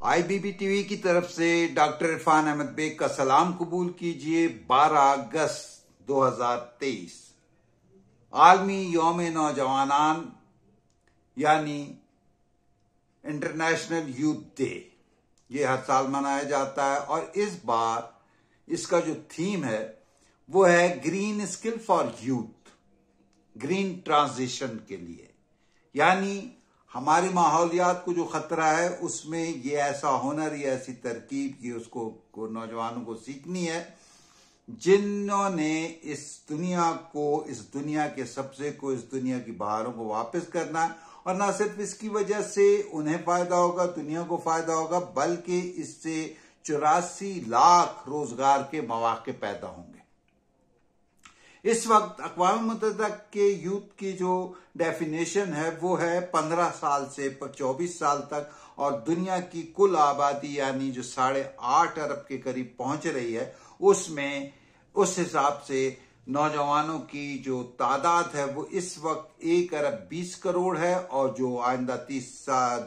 IBB-TV की तरफ से डॉक्टर इरफान अहमद बेग का सलाम कबूल कीजिए। 12 अगस्त 2023 आलमी यौम नौजवानान यानी इंटरनेशनल यूथ डे ये हर साल मनाया जाता है और इस बार इसका जो थीम है वो है green skill for youth, green transition के लिए। यानी हमारे माहौलियात को जो खतरा है उसमें ये ऐसा हुनर या ऐसी तरकीब की उसको नौजवानों को सीखनी है जिन्होंने इस दुनिया के सब्जे को, इस दुनिया की बहारों को वापस करना है। और ना सिर्फ इसकी वजह से उन्हें फायदा होगा, दुनिया को फायदा होगा, बल्कि इससे 84 लाख रोजगार के मौके पैदा होंगे। इस वक्त अक़वाम मुत्तहिदा के यूथ की जो डेफिनेशन है वो है 15 साल से 24 साल तक, और दुनिया की कुल आबादी यानी जो 8.5 अरब के करीब पहुंच रही है उसमें उस हिसाब से नौजवानों की जो तादाद है वो इस वक्त 1 अरब 20 करोड़ है, और जो आइंदा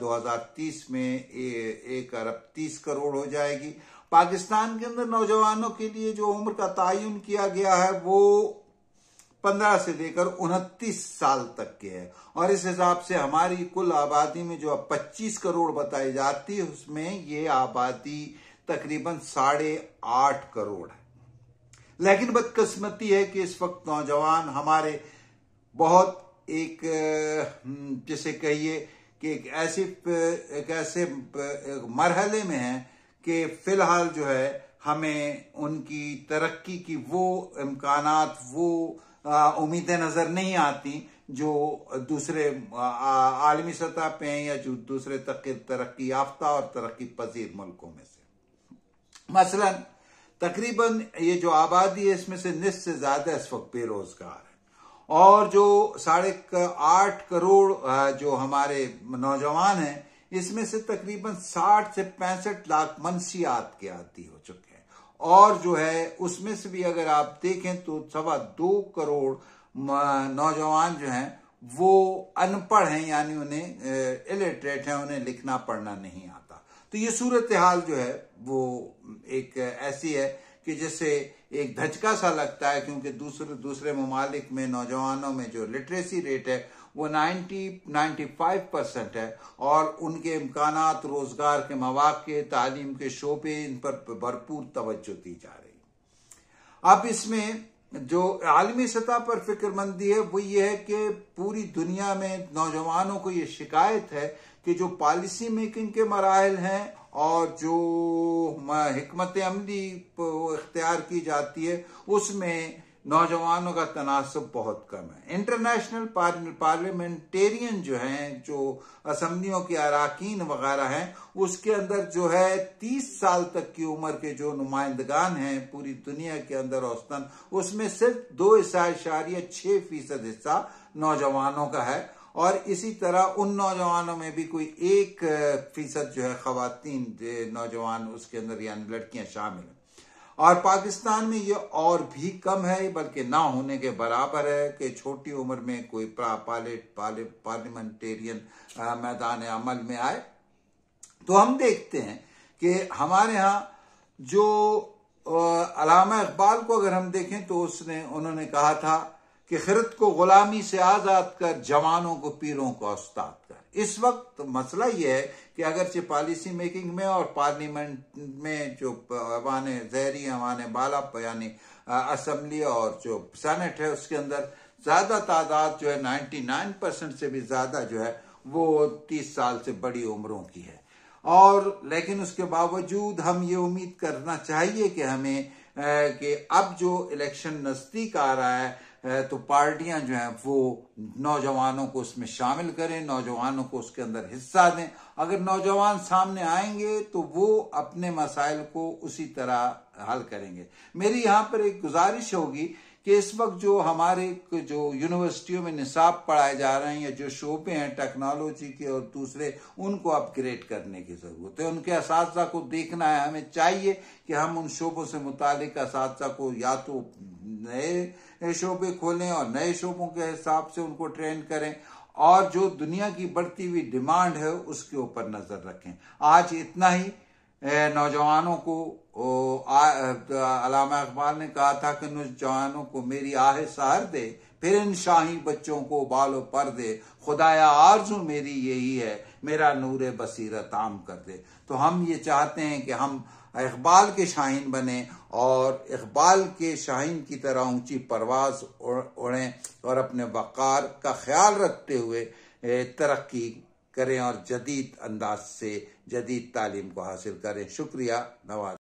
2030 में 1 अरब 30 करोड़ हो जाएगी। पाकिस्तान के अंदर नौजवानों के लिए जो उम्र का तयन किया गया है वो 15 से लेकर 29 साल तक के है, और इस हिसाब से हमारी कुल आबादी में जो अब 25 करोड़ बताई जाती है उसमें ये आबादी तकरीबन 8.5 करोड़ है। लेकिन बदकिस्मती है कि इस वक्त नौजवान हमारे बहुत एक जिसे कहिए कि एक ऐसे मरहले में है कि फिलहाल जो है हमें उनकी तरक्की की वो इम्कानात, वो उम्मीदें नजर नहीं आती जो दूसरे आलमी सतह पे हैं या जो दूसरे तरक्की याफ्ता और तरक्की पजीर मुल्कों में से। मसलन तकरीबन ये जो आबादी है इसमें से निस्फ से ज्यादा इस वक्त बेरोजगार है, और जो 8.5 करोड़ जो हमारे नौजवान हैं इसमें से तकरीबन 60 से 65 लाख मनशियात के आदी हो चुके हैं, और जो है उसमें से भी अगर आप देखें तो 2.25 करोड़ नौजवान जो हैं वो अनपढ़ हैं, यानी उन्हें इलिटरेट हैं, उन्हें लिखना पढ़ना नहीं आता। तो ये सूरत हाल जो है वो एक ऐसी है कि जिससे एक धचका सा लगता है, क्योंकि दूसरे ममालिक में नौजवानों में जो लिटरेसी रेट है वो 95% है, और उनके इम्कानात, रोजगार के मौके, तालीम के शोबे, इन पर भरपूर तवज्जो दी जा रही है। अब इसमें जो आलमी सतह पर फिक्रमंदी है वो ये है कि पूरी दुनिया में नौजवानों को ये शिकायत है कि जो पॉलिसी मेकिंग के मराहल हैं और जो हिकमत अमली इख्तियार की जाती है उसमें नौजवानों का तनासब बहुत कम है। इंटरनेशनल पार्लियामेंटेरियन जो हैं, जो असम्बलियों के अराकीन वगैरह हैं, उसके अंदर जो है 30 साल तक की उम्र के जो नुमाइंदगान हैं पूरी दुनिया के अंदर औसतन, उसमें सिर्फ 2.6% हिस्सा नौजवानों का है, और इसी तरह उन नौजवानों में भी कोई 1% जो है खवातीन नौजवान उसके अंदर यानी लड़कियां शामिल हैं। और पाकिस्तान में ये और भी कम है, बल्कि ना होने के बराबर है कि छोटी उम्र में कोई पार्लियामेंटेरियन मैदान अमल में आए। तो हम देखते हैं कि हमारे यहाँ जो अल्लामा इकबाल को अगर हम देखें तो उन्होंने कहा था कि खिरत को गुलामी से आजाद कर, जवानों को पीरों को उस्ताद कर। इस वक्त मसला यह है कि अगरचे पॉलिसी मेकिंग में और पार्लियामेंट में जो अवान बाला यानी असम्बली और जो सेनेट है उसके अंदर ज्यादा तादाद जो है 99% से भी ज्यादा जो है वो 30 साल से बड़ी उम्रों की है। और लेकिन उसके बावजूद हम ये उम्मीद करना चाहिए कि हमें कि अब जो इलेक्शन नजदीक आ रहा है तो पार्टियां जो हैं वो नौजवानों को उसमें शामिल करें, नौजवानों को उसके अंदर हिस्सा दें। अगर नौजवान सामने आएंगे तो वो अपने मसाइल को उसी तरह हल करेंगे। मेरी यहाँ पर एक गुजारिश होगी कि इस वक्त जो हमारे जो यूनिवर्सिटियों में निसाब पढ़ाए जा रहे हैं या जो शोबे हैं टेक्नोलॉजी के और दूसरे, उनको अपग्रेड करने की जरूरत है। उनके असातिज़ा को देखना है। हमें चाहिए कि हम उन शोबों से मुतालिक असातिज़ा को या तो नए शोबे खोलें और नए शोबों के हिसाब से उनको ट्रेन करें, اور جو دنیا کی بڑھتی ہوئی ڈیمانڈ ہے اس کے اوپر نظر رکھیں۔ آج اتنا ہی۔ نوجوانوں کو علامہ اقبال نے کہا تھا کہ نوجوانوں کو میری آہ سحر دے، پھر ان شاہی بچوں کو بال و پر دے، خدایا آرزو میری یہی ہے، میرا نور بصیرت عام کر دے۔ تو ہم یہ چاہتے ہیں کہ ہم اقبال کے شاہین بنیں اور اقبال کے شاہین کی طرح اونچی پرواز اڑیں اور اپنے وقار کا خیال رکھتے ہوئے ترقی کریں اور جدید انداز سے جدید تعلیم کو حاصل کریں۔ شکریہ، نواز۔